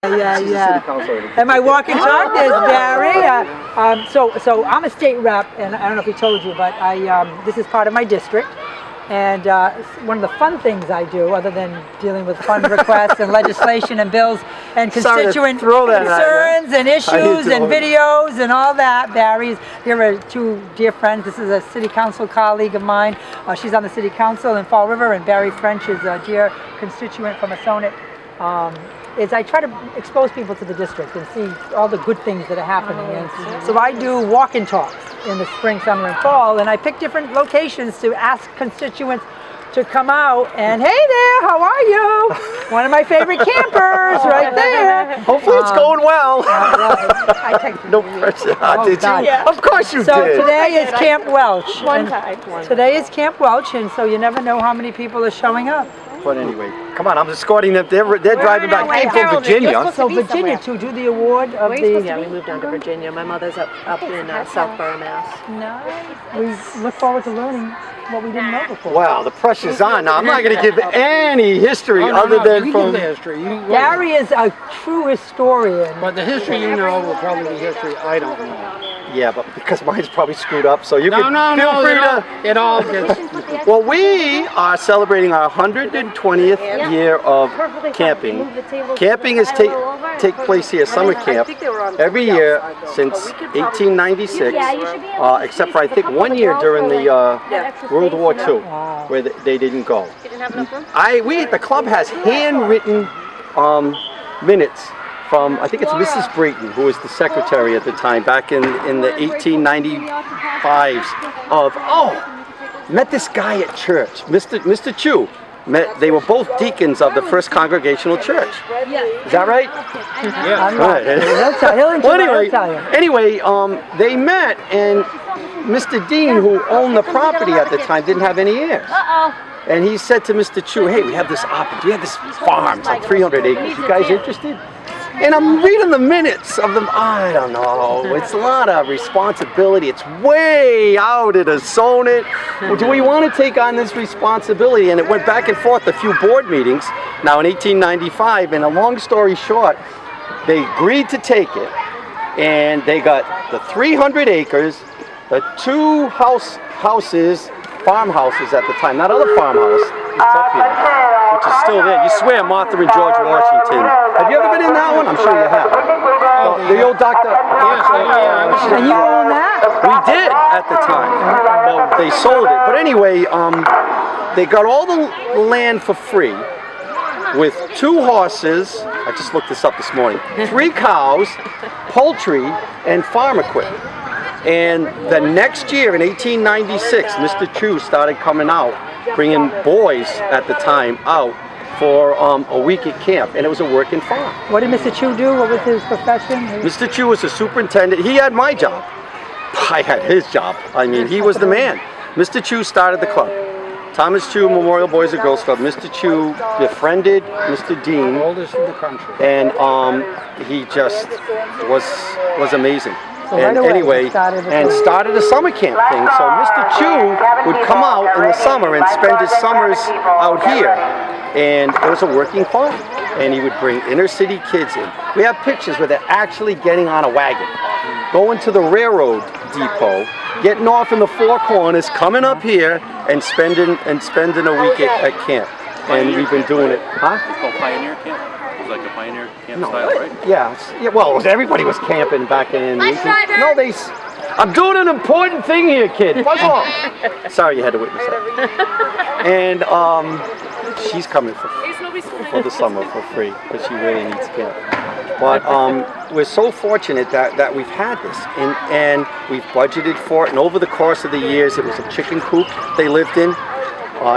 Yeah. And my walking talk is Barry. So I'm a state rep, and I don't know if he told you, but this is part of my district. And one of the fun things I do, other than dealing with fund requests and legislation and bills and constituent concerns and issues and videos and all that, Barry's, here are two dear friends. This is a city council colleague of mine. She's on the city council in Fall River, and Barry French is a dear constituent from Masonic. Is I try to expose people to the district and see all the good things that are happening. And so I do walk-in talks in the spring, summer, and fall, and I pick different locations to ask constituents to come out and, hey there, how are you? One of my favorite campers right there. Hopefully it's going well. I texted no pressure. Did you? Yeah. Of course you did. So today is Camp Welch. One time. Today is Camp Welch, and so you never know how many people are showing up. But anyway, come on, I'm escorting them. They're driving back. Came from Virginia. So Virginia to do the award of the... Yeah, we moved down to Virginia. My mother's up in Southborough, Mass. Nice. We look forward to learning what we didn't know before. Wow, the pressure's on now. I'm not going to give any history other than from... the history. Gary is a true historian. But the history you know will probably be history I don't know. Yeah, but because mine's probably screwed up, so you can feel free to... It all gets... Well, we are celebrating our 120th year of camping. Camping is take place here, summer camp, every year since 1896, except for I think 1 year during the World War II, where they didn't go. The club has handwritten minutes from, I think it's Mrs. Brayton, who was the secretary at the time, back in the 1895s, met this guy at church, Mr. Chu. They were both deacons of the First Congregational Church. Is that right? Yeah. Well, anyway, they met, and Mr. Dean, who owned the property at the time, didn't have any heirs. And he said to Mr. Chu, hey, we have this farm, it's like 300 acres. You guys interested? And I'm reading the minutes of them. I don't know. It's a lot of responsibility. It's way out of the zone. Do we want to take on this responsibility? And it went back and forth a few board meetings. Now in 1895, and a long story short, they agreed to take it, and they got the 300 acres, the two farmhouses at the time, not other farmhouse. It's up here, which is still there. You swear, Martha and George Washington. Have you ever been in that one? I'm sure you have. The old doctor. And you own that? We did at the time. Well, they sold it. But anyway, they got all the land for free with 2 horses. I just looked this up this morning. 3 cows, poultry, and farm equipment. And the next year, in 1896, Mr. Chu started coming out, bringing boys at the time out for a week at camp, and it was a working farm. What did Mr. Chu do? What was his profession? Mr. Chu was a superintendent. He had my job. I had his job. I mean, he was the man. Mr. Chu started the club. Thomas Chu Memorial Boys and Girls Club. Mr. Chu befriended Mr. Dean. The oldest in the country. And he just was amazing. So and right anyway, started a summer camp thing. So Mr. Chu would come out in the summer and spend his summers out here. And it was a working farm. And he would bring inner city kids in. We have pictures where they're actually getting on a wagon, going to the railroad depot, getting off in the Four Corners, coming up here and spending a week at camp. And we've been doing it. Huh? It's called Pioneer Camp. Like a pioneer camp style, right? Yeah, well, everybody was camping back in the 18... I'm doing an important thing here, kid. Buzz off. Sorry you had to witness that. And she's coming for the summer for free, because she really needs camp. But we're so fortunate that we've had this, and we've budgeted for it, and over the course of the years, it was a chicken coop they lived in.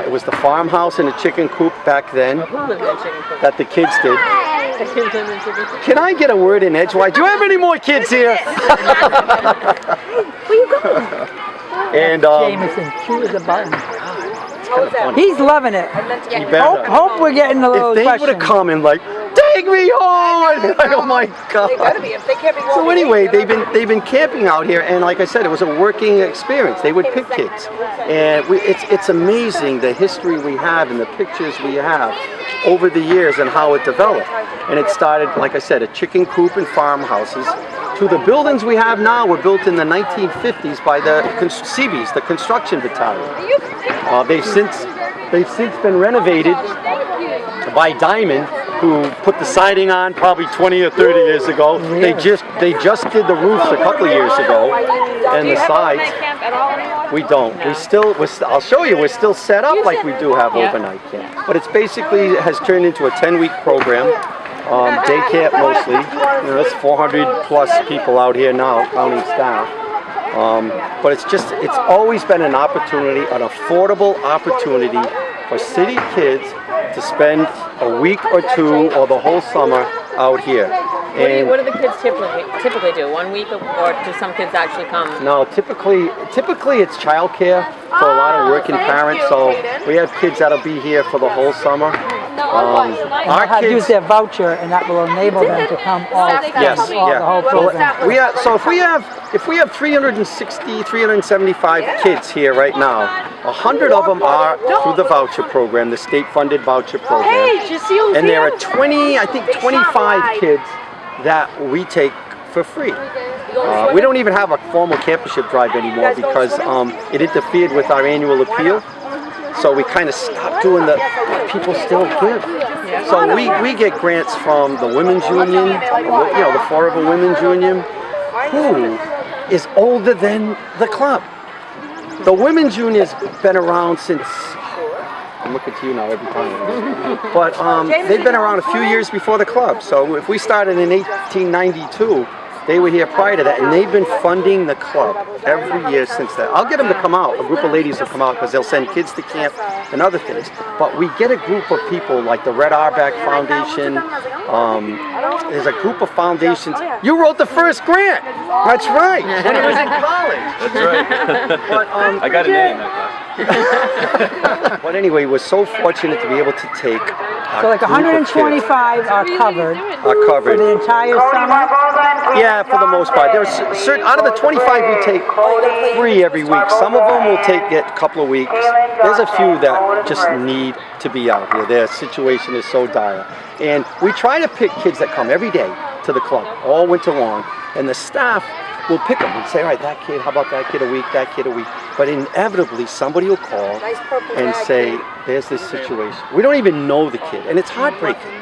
It was the farmhouse and a chicken coop back then that the kids did. Can I get a word in edgewise? Do you have any more kids here? Where you going? And Jameson, cute as a button. It's kind of funny. He's loving it. He better. Hope we're getting a little If they would question. have come and like, take me home! Oh my God! So anyway, they've been camping out here, and like I said, it was a working experience. They would pick kids, and it's amazing the history we have and the pictures we have over the years and how it developed. And it started, like I said, a chicken coop and farmhouses. To the buildings we have now were built in the 1950s by the Seabees, the construction battalion. They've since been renovated by Diamond, who put the siding on probably 20 or 30 years ago. They just did the roofs a couple of years ago, and the sides. We don't. I'll show you. We're still set up like we do have overnight camp, but it's basically has turned into a 10-week program. Day camp mostly. There's 400 plus people out here now, counting staff. But it's always been an opportunity, an affordable opportunity for city kids to spend a week or two or the whole summer out here. And what do the kids typically do? 1 week, or do some kids actually come? No, typically it's childcare for a lot of working parents. So we have kids that'll be here for the whole summer. Our kids use their voucher, and that will enable them to come all the whole program. So if we have 360, 375 kids here right now, 100 of them are through the voucher program, the state-funded voucher program. And there are 25 kids that we take for free. We don't even have a formal campusship drive anymore because it interfered with our annual appeal. So we kind of stopped doing but people still give. So we get grants from the Women's Union, the Florida Women's Union, who is older than the club. The Women's Union has been around since, I'm looking to you now every time. But they've been around a few years before the club. So if we started in 1892, they were here prior to that, and they've been funding the club every year since then. I'll get them to come out. A group of ladies will come out because they'll send kids to camp and other things. But we get a group of people like the Red Auerbach Foundation. There's a group of foundations. You wrote the first grant. That's right. When I was in college. That's right. But, I got an A in that class. But anyway, we're so fortunate to be able to take So like 125 are covered for the entire summer? Yeah, for the most part. There's certain out of the 25 we take 3 every week. Some of them will take it a couple of weeks. There's a few that just need to be out here. Their situation is so dire. And we try to pick kids that come every day to the club, all winter long, and the staff will pick them and say, all right, that kid, how about that kid a week, that kid a week. But inevitably, somebody will call and say, there's this situation. We don't even know the kid, and it's heartbreaking.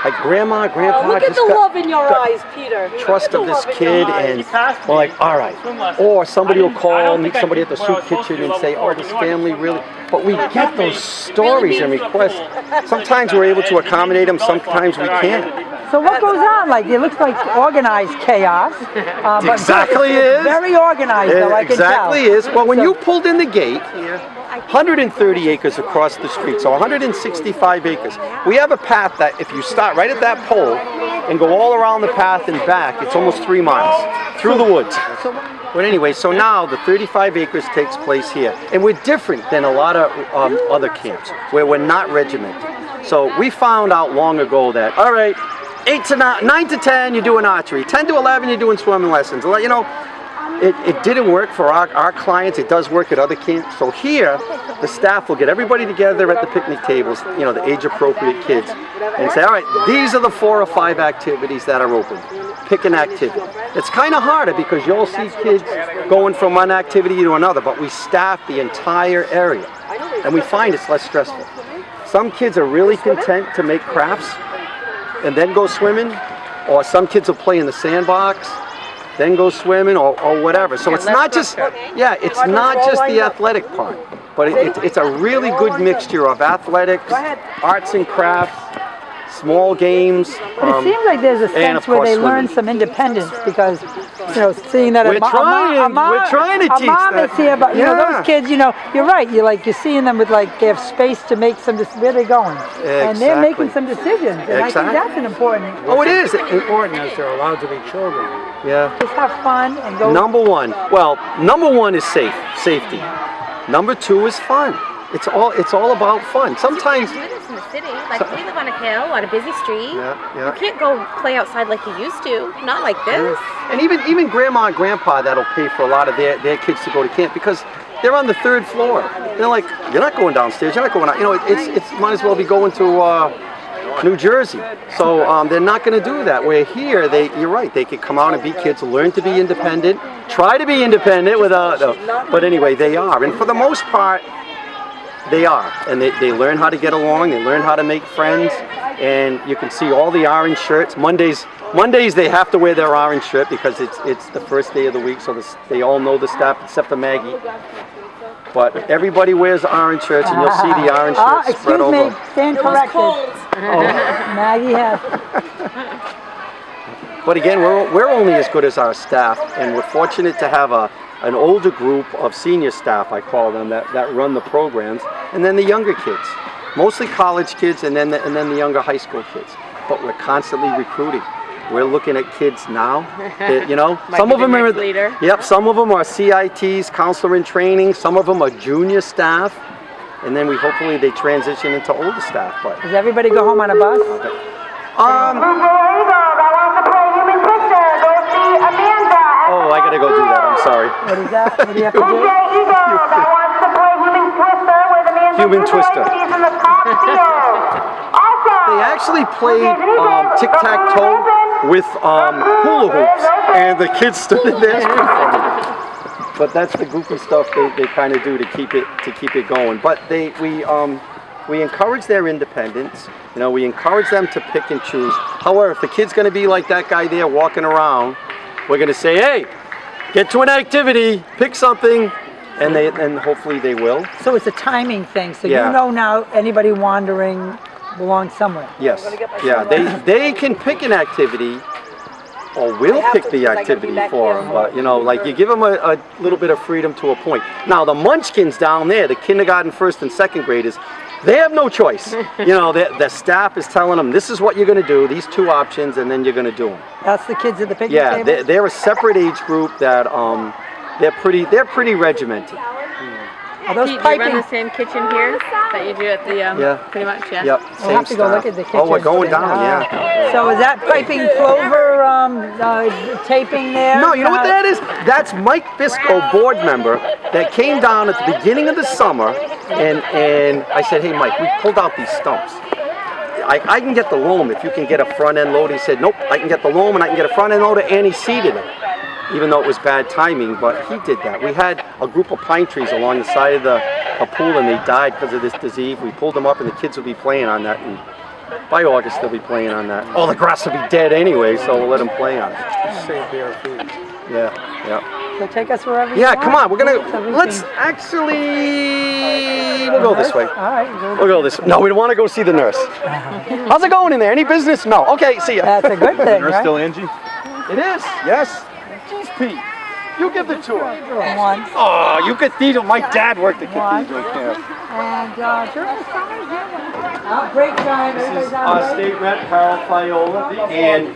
Like grandma, grandpa, Look at the love in your eyes, Peter. Trust of this kid, and we're like, all right. Or somebody will call, meet somebody at the soup kitchen and say, oh, this family really. But we get those stories and requests. Sometimes we're able to accommodate them, sometimes we can't. So what goes on? Like, it looks like organized chaos. But Exactly is. Very organized, though, I can tell. Exactly is. Well, when you pulled in the gate, 130 acres across the street, so 165 acres. We have a path that if you start right at that pole and go all around the path and back, it's almost 3 miles through the woods. But anyway, so now the 35 acres takes place here. And we're different than a lot of other camps where we're not regimented. So we found out long ago that, all right, 9 to 10, you're doing archery. 10 to 11, you're doing swimming lessons. You know, it didn't work for our clients. It does work at other camps. So here, the staff will get everybody together at the picnic tables, you know, the age-appropriate kids, and say, all right, these are the 4 or 5 activities that are open. Pick an activity. It's kind of harder because you'll see kids going from one activity to another, but we staff the entire area, and we find it's less stressful. Some kids are really content to make crafts and then go swimming, or some kids will play in the sandbox, then go swimming, or whatever. So it's not just, it's not just the athletic part, but it's a really good mixture of athletics, arts and crafts, small games. But it seems like there's a sense where they learn some independence because, you know, seeing that we're trying to teach mom that. is here, but you know, those kids, you know, you're right. You're seeing them with they have space to make some. Where they're going, and they're making some decisions, and I think that's an important. Oh, it is important as they're allowed to be children. Yeah. Just have fun and go. Number one is safety. Number 2 is fun. It's all about fun. Sometimes. You can't do this in the city. Like we live on a hill on a busy street. Yeah. You can't go play outside like you used to. Not like this. And even grandma and grandpa that'll pay for a lot of their kids to go to camp because they're on the 3rd floor. They're like, you're not going downstairs. You're not going out. You know, it's might as well be going to New Jersey. So they're not going to do that. Where here, you're right. They could come out and be kids, learn to be independent, try to be independent without. But anyway, they are, and for the most part, they are, and they learn how to get along. They learn how to make friends, and you can see all the orange shirts. Mondays they have to wear their orange shirt because it's the first day of the week, so they all know the staff except for Maggie. But everybody wears orange shirts, and you'll see the orange shirts spread over. Excuse me, stand corrected. Maggie has. But again, we're only as good as our staff, and we're fortunate to have an older group of senior staff, I call them, that run the programs, and then the younger kids, mostly college kids, and then the younger high school kids. But we're constantly recruiting. We're looking at kids now. You know, some of them are leader. Yep, some of them are CITs, counselor in training. Some of them are junior staff, and then hopefully they transition into older staff. But Does everybody go home on a bus? Oh, I gotta go do that. I'm sorry. What is that? What do you have to do? Human Twister. They actually played tic-tac-toe with hula hoops, and the kids stood in there. It's pretty funny. But that's the goofy stuff they kind of do to keep it going. But we encourage their independence. You know, we encourage them to pick and choose. However, if the kid's going to be like that guy there walking around, we're going to say, hey, get to an activity, pick something, and hopefully they will. So it's a timing thing. So Yeah. you know now anybody wandering belongs somewhere. Yes. Yeah. They can pick an activity, or we'll pick the activity for them. But you know, like you give them a little bit of freedom to a point. Now the munchkins down there, the kindergarten, 1st and 2nd graders, they have no choice. You know, the staff is telling them this is what you're going to do, these 2 options, and then you're going to do them. That's the kids at the picnic Yeah, table? they're a separate age group that they're pretty regimented. Are those Do you piping? run the same kitchen here that you do at the, Yeah. pretty much, yeah? Yep, We'll same have to go staff. look at the kitchen. Oh, we're going down, yeah. So is that piping clover taping there? No, you know what that is? That's Mike Bisco, board member, that came down at the beginning of the summer, and I said, hey Mike, we pulled out these stumps. I can get the loam if you can get a front end loader. He said, nope, I can get the loam and I can get a front end loader, and he seeded it. Even though it was bad timing, but he did that. We had a group of pine trees along the side of the pool, and they died because of this disease. We pulled them up, and the kids will be playing on that, and by August they'll be playing on that. All the grass will be dead anyway, so we'll let them play on it. Save their food. Yeah. So take us wherever you Yeah, want. come on, Everything. let's actually, we'll go this way. All right. We'll go this way. No, we don't want to go see the nurse. How's it going in there? Any business? No. Okay, see ya. That's a good thing, right? Angie? It is, yes. Jeez, Pete, you give the tour. One. Oh, you cathedral. My dad worked at One. cathedral camp. And during the summer, break time. Everybody's on Our break. state rep, Carole, and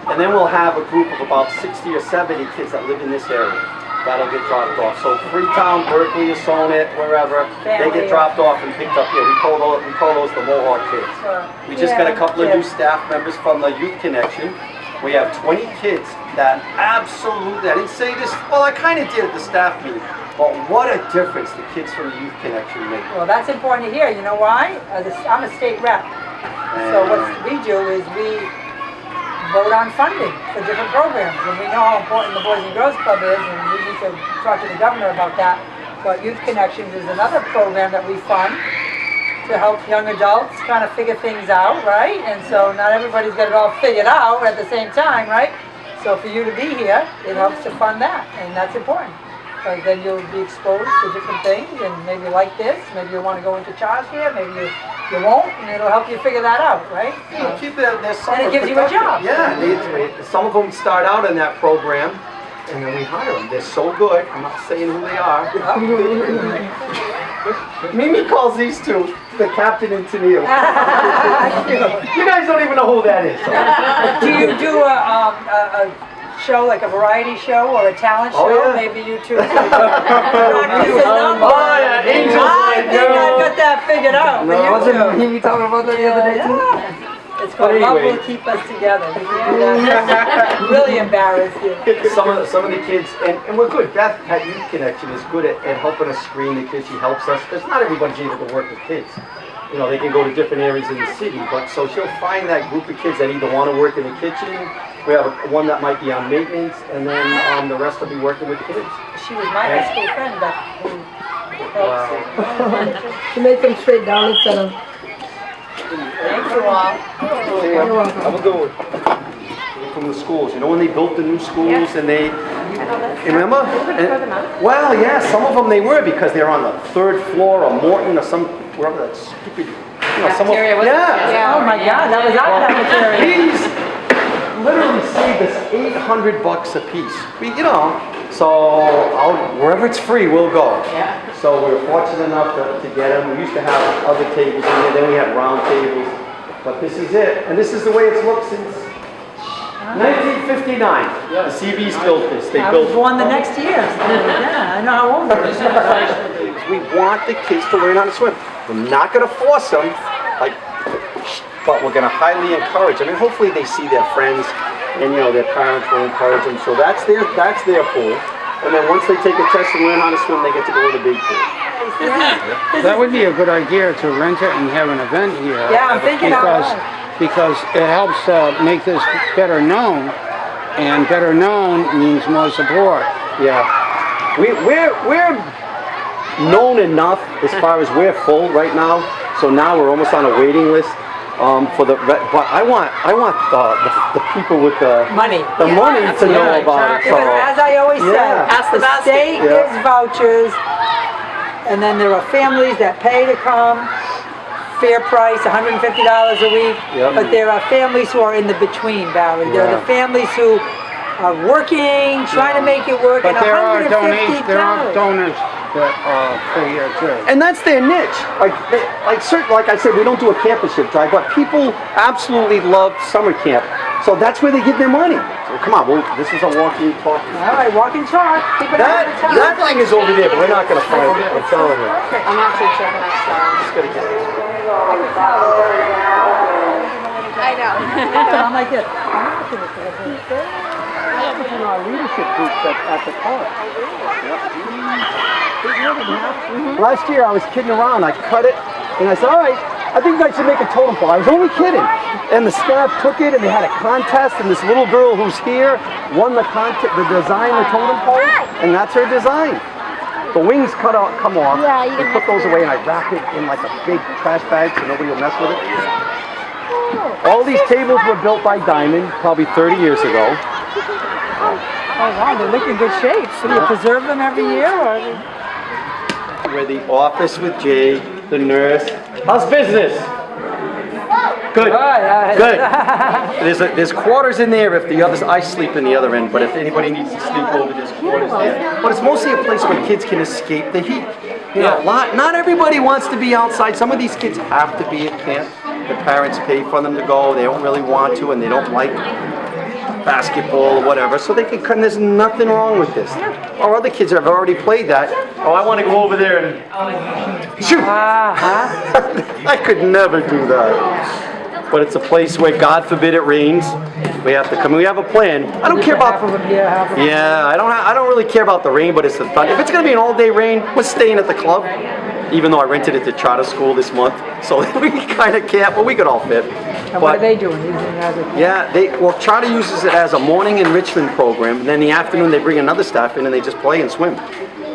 and then we'll have a group of about 60 or 70 kids that live in this area. That'll get dropped off. So Freetown, Berkeley, Asonet, wherever, they get dropped off and picked up here. We call those the Mohawk kids. We just got a couple of new staff members from the Youth Connection. We have 20 kids that absolutely, I didn't say this, well I kind of did at the staff meeting, but what a difference the kids from the Youth Connection make. Well, that's important to hear. You know why? I'm a state rep. So what we do is we vote on funding for different programs. And we know how important the Boys and Girls Club is, and we need to talk to the governor about that. But Youth Connections is another program that we fund to help young adults kind of figure things out, right? And so not everybody's got it all figured out at the same time, right? So for you to be here, it helps to fund that, and that's important. Because then you'll be exposed to different things, and maybe like this, maybe you want to go into childcare, maybe you won't, and it'll help you figure that out, right? Keep their summer And it gives you a job. Yeah, some of them start out in that program, and then we hire them. They're so good. I'm not saying who they are. Mimi calls these two the captain and Tennille. You guys don't even know who that is. Do you do a show, like a variety show or a talent Oh, show, yeah. maybe you two could practice a number. Oh, yeah, Angel's I like, think no. I've got that figured out. No, for you wasn't two. he talking about that the other day too? Yeah. It's called But Love anyway. Will Keep Us Together. We can do that. Really embarrass you. Some of the kids, and we're good. Beth at Youth Connection is good at helping us screen the kids. She helps us because not everybody's able to work with kids. You know, they can go to different areas in the city, but so she'll find that group of kids that either want to work in the kitchen. We have one that might be on maintenance, and then the rest will be working with kids. She was my high school friend, but To make them straight down instead of. thank you all. Have a good one. From the schools, you know, when they built the new schools and they, remember? Well, yeah, some of them they were because they're on the 3rd floor of Morton or some, wherever that stupid, you know, some of, Cafeteria, wasn't it? yeah. Oh my God, that was our cafeteria. These literally saved us $800 a piece. We, you know, so wherever it's free, we'll go. Yeah. So we were fortunate enough to get them. We used to have other tables in there, then we had round tables. But this is it, and this is the way it's looked since 1959. The CB's built this. They I built. was born the next year. Yeah, I know how old it is. We want the kids to learn how to swim. We're not going to force them, but we're going to highly encourage them. And hopefully they see their friends, and you know their parents will encourage them. So that's their pool. And then once they take a test and learn how to swim, they get to go to the big pool. That would be a good idea to rent it and have an event here. Yeah, I'm thinking out loud. Because it helps make this better known, and better known means more support. Yeah, we're known enough as far as we're full right now. So now we're almost on a waiting list but I want the people with the Money. money to know about it. So, Because as I always say, Yeah. Pass the the basket. state gives vouchers, and then there are families that pay to come, fair price, $150 a week. Yep. But there are families who are in the between, Barry. There are Yeah. the families who are working, trying to make it work, But and there are $150. donors that pay here too. and that's their niche. Like I said, we don't do a campus-ship drive, but people absolutely love summer camp. So that's where they give their money. So come on, this is a walking talk. All right, walk and talk. Keep it That up. that thing is over there, but we're not going to find it. I'm telling you. I'm actually checking out Just gotta get this. I know. I'm like this. In our leadership groups at the park. Last year I was kidding around. I cut it and I said, all right, I think I should make a totem pole. I was only kidding. And the staff took it and they had a contest and this little girl who's here won the design the totem pole, and that's her design. The wings come off. Yeah, you we put those away and I wrap it in like a big trash bag so nobody will mess with it. All these tables were built by Diamond probably 30 years ago. Oh wow, they look in good shape. So do you preserve them every year, or? We're the office with Jay, the nurse. How's business? Good. Good. There's quarters in there if the others. I sleep in the other end, but if anybody needs to sleep over, there's quarters there. But it's mostly a place where kids can escape the heat. You know, not everybody wants to be outside. Some of these kids have to be at camp. The parents pay for them to go. They don't really want to, and they don't like basketball or whatever, so they can come. There's nothing wrong with this. Our other kids have already played that. Oh, I want to go over there and shoot. I could never do that. But it's a place where, God forbid, it rains. We have to come. We have a plan. I don't care about. Yeah, I don't really care about the rain, but it's the fun. If it's gonna be an all-day rain, we're staying at the club. Even though I rented it to charter school this month, so we kind of can't. But we could all fit. And what are they doing? Using it as a camp? Yeah, charter uses it as a morning enrichment program, and then in the afternoon they bring another staff in and they just play and swim.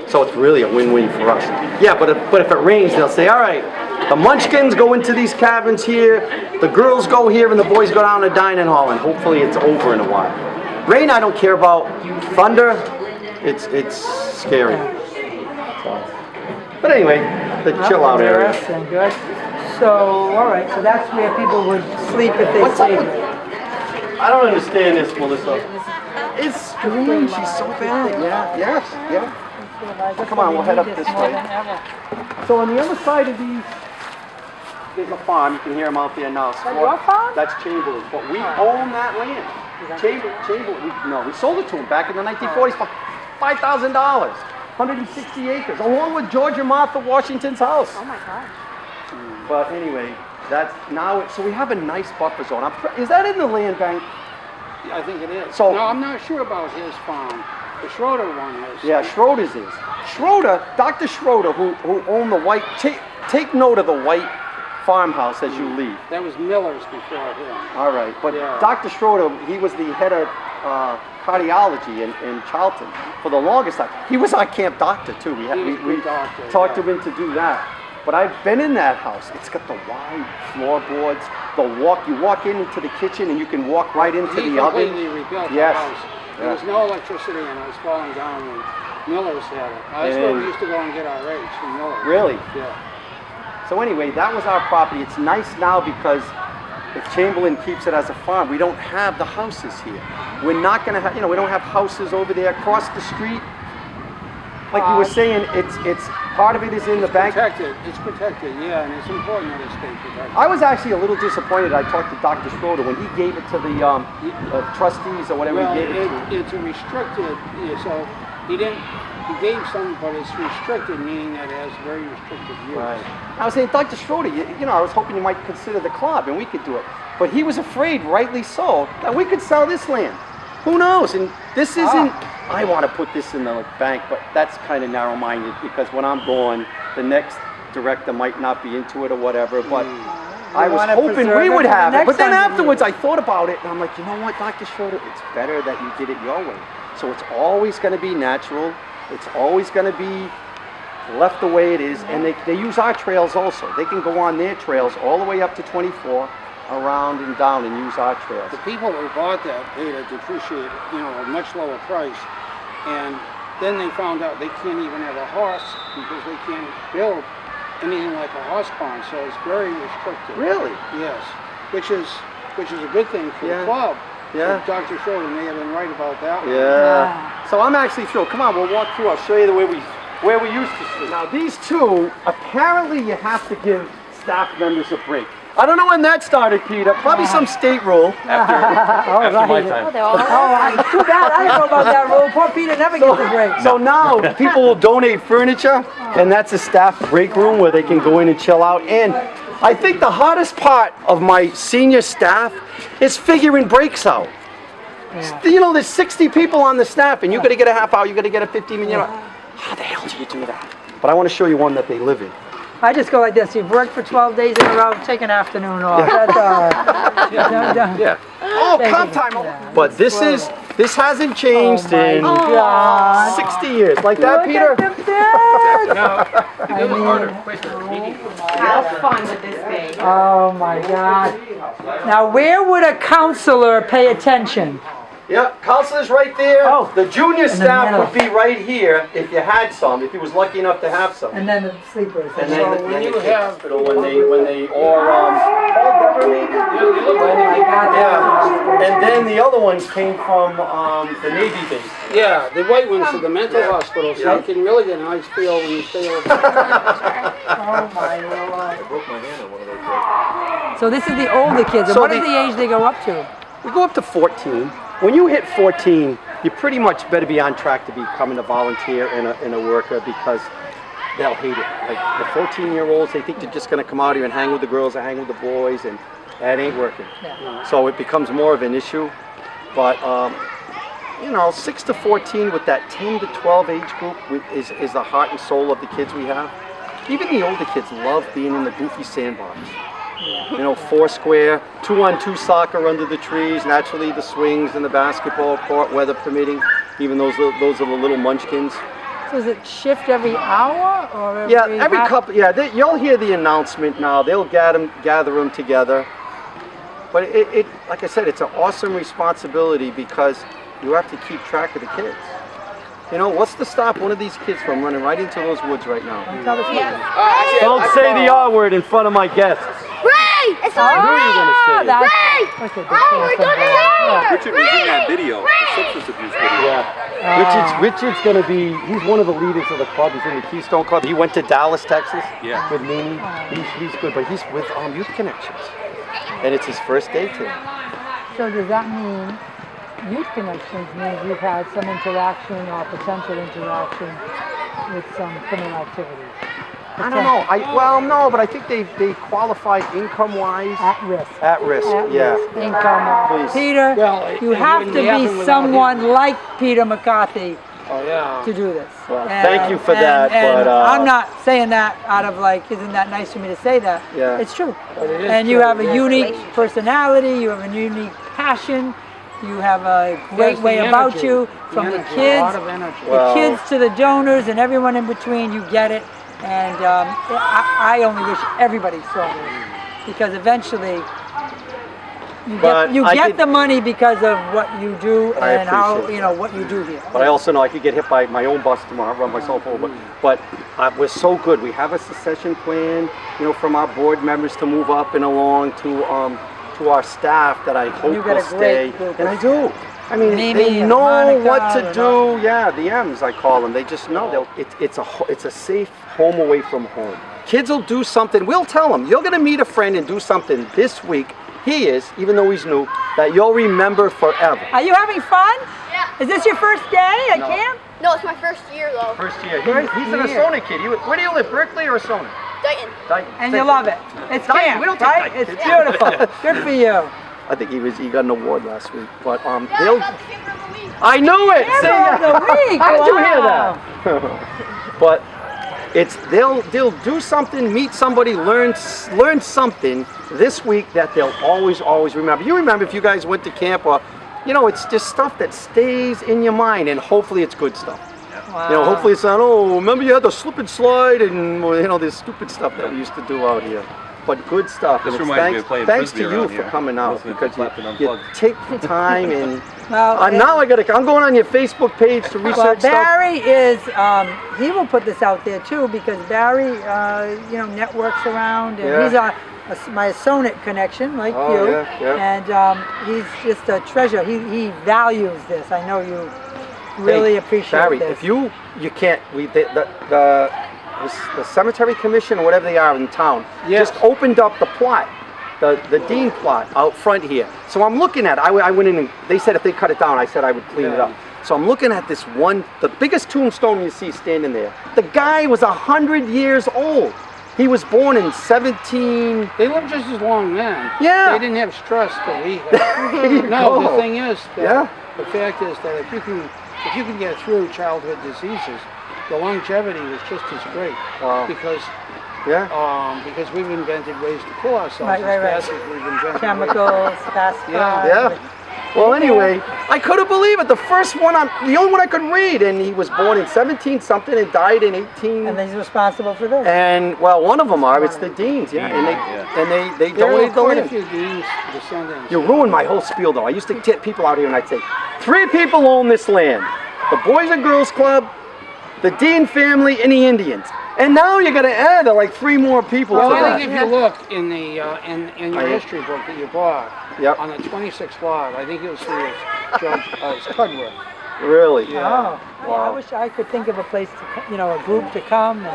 So it's really a win-win for us. Yeah, but if it rains, they'll say, all right, the munchkins go into these cabins here, the girls go here, and the boys go down to the dining hall, and hopefully it's over in a while. Rain, I don't care about. Thunder, it's scary. So. But anyway, the chill out area. Interesting, good. So, all right, so that's where people would sleep if they What's up stayed with- there. I don't understand this, Melissa. It's strange. She's so bad. Yeah. Yes. Yeah. Come on, we'll head up this way. So on the other side of these there's a farm. You can hear them out there now. That's your farm? That's Chamberlain's, but we own that land. Chamberlain, we sold it to him back in the 1940s for $5,000. 160 acres, along with George and Martha Washington's house. Oh my gosh. But anyway, that's now. So we have a nice buffer zone. Is that in the land bank? I think it is. So- No, I'm not sure about his farm. The Schroeder one is. Yeah, Schroeder's is. Schroeder, Dr. Schroeder, who owned the white. Take note of the white farmhouse as you leave. That was Miller's before him. All right, but Yeah. Dr. Schroeder, he was the head of cardiology in Charlton for the longest time. He was our camp doctor too. We He was a good doctor, talked yeah. him into do that. But I've been in that house. It's got the wide floorboards. You walk into the kitchen and you can walk right into He the oven. completely rebuilt Yes. the house. There was no electricity and it was falling down when Miller's had it. That's where we used to go and get our eggs from Miller's. Really? Yeah. So anyway, that was our property. It's nice now because if Chamberlain keeps it as a farm, we don't have the houses here. We're not going to have, we don't have houses over there across the street. Like you were saying, it's part of it is in the bank. It's protected, yeah, and it's important that it stay protected. I was actually a little disappointed. I talked to Dr. Schroeder when he gave it to the trustees or whatever Well, he gave it to. it's a restricted, so he gave some, but it's restricted, meaning that it has very restricted use. Right. I was saying, Dr. Schroeder, I was hoping you might consider the club and we could do it. But he was afraid, rightly so, that we could sell this land. Who knows? And this isn't, I want to put this in the bank, but that's kind of narrow-minded because when I'm gone, the next director might not be into it or whatever, but I was hoping we would have it. But then afterwards I thought about it and I'm like, you know what, Dr. Schroeder, it's better that you did it your way. So it's always going to be natural. It's always going to be left the way it is, and they use our trails also. They can go on their trails all the way up to 24, around and down, and use our trails. The people who bought that paid a depreciated, a much lower price, and then they found out they can't even have a horse because they can't build anything like a horse barn, so it's very restricted. Really? Yes, which is a good thing for the club. Yeah. So Dr. Schroeder may have been right about that one. Yeah. So I'm actually thrilled. Come on, we'll walk through. I'll show you the way we used to sleep. Now these two, apparently you have to give staff members a break. I don't know when that started, Peter. Probably some state rule. After my time. Too bad. I didn't know about that rule. Poor Peter never gets a break. So now people will donate furniture, and that's a staff break room where they can go in and chill out. And I think the hardest part of my senior staff is figuring breaks out. Yeah. There's 60 people on the staff, and you got to get a half hour, you got to get a 15-minute. How the hell do you do that? But I want to show you one that they live in. I just go like this. You've worked for 12 days in a row, take an afternoon off. That's all right. Yeah. Oh, comp time. Yeah. But this hasn't changed in 60 years. Like that, Peter? Have fun with this thing. Oh my God. Now where would a counselor pay attention? Yep, counselor's right there. Oh. The junior staff middle. would be right here if you had some, if you was lucky enough to have some. And then the sleepers. And then, So then when you you have- hospital when they or Deborah maybe? Yeah. And then the other ones came from the Navy base. Yeah, the white ones are the mental hospital, so you can really get a nice feel when you stay over there. Oh my Lord. I broke my hand on one of those days. So this is the older kids. And So what is the age they go up to? We go up to 14. When you hit 14, you pretty much better be on track to becoming a volunteer and a worker because they'll hate it. Like the 14-year-olds, they think they're just going to come out here and hang with the girls or hang with the boys, and that ain't working. Yeah. So it becomes more of an issue. But 6 to 14 with that 10 to 12 age group is the heart and soul of the kids we have. Even the older kids love being in the goofy sandbox. Four square, 2-on-2 soccer under the trees, naturally the swings and the basketball court, weather permitting, even those are the little munchkins. So does it shift every hour or every every couple, you'll hear the announcement now, they'll gather them together. But it like I said, it's an awesome responsibility because you have to keep track of the kids. What's to stop one of these kids from running right into those woods right now? Don't say the R word in front of my guests. Ray! It's I knew you were going to say it. Ray! Oh, we're going to Richard was in that video, the substance abuse video. Yeah. Richard's gonna be, he's one of the leaders of the club. He's in the Keystone Club. He went to Dallas, Texas with Mimi. He's good, but he's with Youth Connections. And it's his first day today. So does that mean Youth Connections means you've had some interaction or potential interaction with some criminal activities? I don't know. Well, no, but I think they qualified income-wise. At risk. At risk, yeah. Risk income. Please. Peter, Well, you it have wouldn't to happen be without someone him. like Peter McCarthy Oh, yeah. to do this. Well, thank you for that, and but, I'm not saying that out of like, isn't that nice for me to say that? Yeah. It's true. But it is And you true, have a yeah. unique personality, you have a unique passion, you have a great Yes, way the about energy. you, from the energy, kids, A lot of energy. Well- the kids to the donors and everyone in between, you get it. And I only wish everybody saw this, because eventually But you I get could- the money because of what you do I and how, appreciate you know, what you do here. But I also know I could get hit by my own bus tomorrow, run myself over. But we're so good. We have a succession plan, you know, from our board members to move up and along to our staff that I hope You've got will a great stay. group And of I do. I mean, Mimi they and know Monica what to and do. all. Yeah, the M's I call them. They just know. It's a safe home away from home. Kids will do something. We'll tell them, you're going to meet a friend and do something this week. He is, even though he's new, that you'll remember forever. Are you having fun? Yeah. Is this your first day at No. camp? No, it's my first year though. First year. First He's an year. Asona kid. Where do you live, Berkeley or Asona? Dayton. Dayton. And you love it. It's Dayton, camp, we don't take right? Dayton It's kids. beautiful. Good for you. I think he got an award last week. But Yeah, they'll. I got the camper of the week. I knew it. Camper of the week. How did you hear Wow. that? But they'll do something, meet somebody, learn something this week that they'll always remember. You remember if you guys went to camp, or you know, it's just stuff that stays in your mind, and hopefully it's good stuff. Wow. You know, hopefully it's not, oh, remember you had the slip and slide and, you know, this stupid stuff that we used to do out here. But good stuff. This And it's reminds me of playing thanks to Frisbee you around for here. coming out, Listening to because Clapton you Unplugged. take the time and Well, now I'm going on your Facebook page to research well, stuff. Barry is, he will put this out there too, because Barry, you know, networks around, and Yeah. he's my Sonic connection, like Oh, you. yeah. And he's just a treasure. He values this. I know you really Hey, appreciate Barry, this. if you can't, the cemetery commission or whatever they are in town Yes. just opened up the plot, the Dean plot out front here. So I'm looking at it. I went in and they said if they cut it down, I said I would clean it up. So I'm looking at this one, the biggest tombstone you see standing there. The guy was 100 years old. He was born in 17. They lived just as long then. Yeah. They didn't have stress that we There had. you No, go. the thing is that Yeah. the fact is that if you can get through childhood diseases, the longevity was just as great. Wow. Because we've invented ways to kill ourselves Right, as right. fast as we've invented Chemicals, fast Yeah. food. Yeah. Well, anyway, I couldn't believe it. The only one I could read, and he was born in 17 something and died in 18. And he's responsible for this. And well, one of them it's the Deans, yeah, and they There are donated the quite a land. few Dean's descendants. You ruined my whole spiel, though. I used to get people out here, and I'd say, 3 people own this land: the Boys and Girls Club, the Dean family, and the Indians. And now you're gonna add like 3 more people Well, to I that. think if you look in the in your history book that you bought, Yep. on the 26th lot, I think you'll see it's Cudworth. Really? Oh, yeah, I Wow. wish I could think of a place to, you know, a group to come. And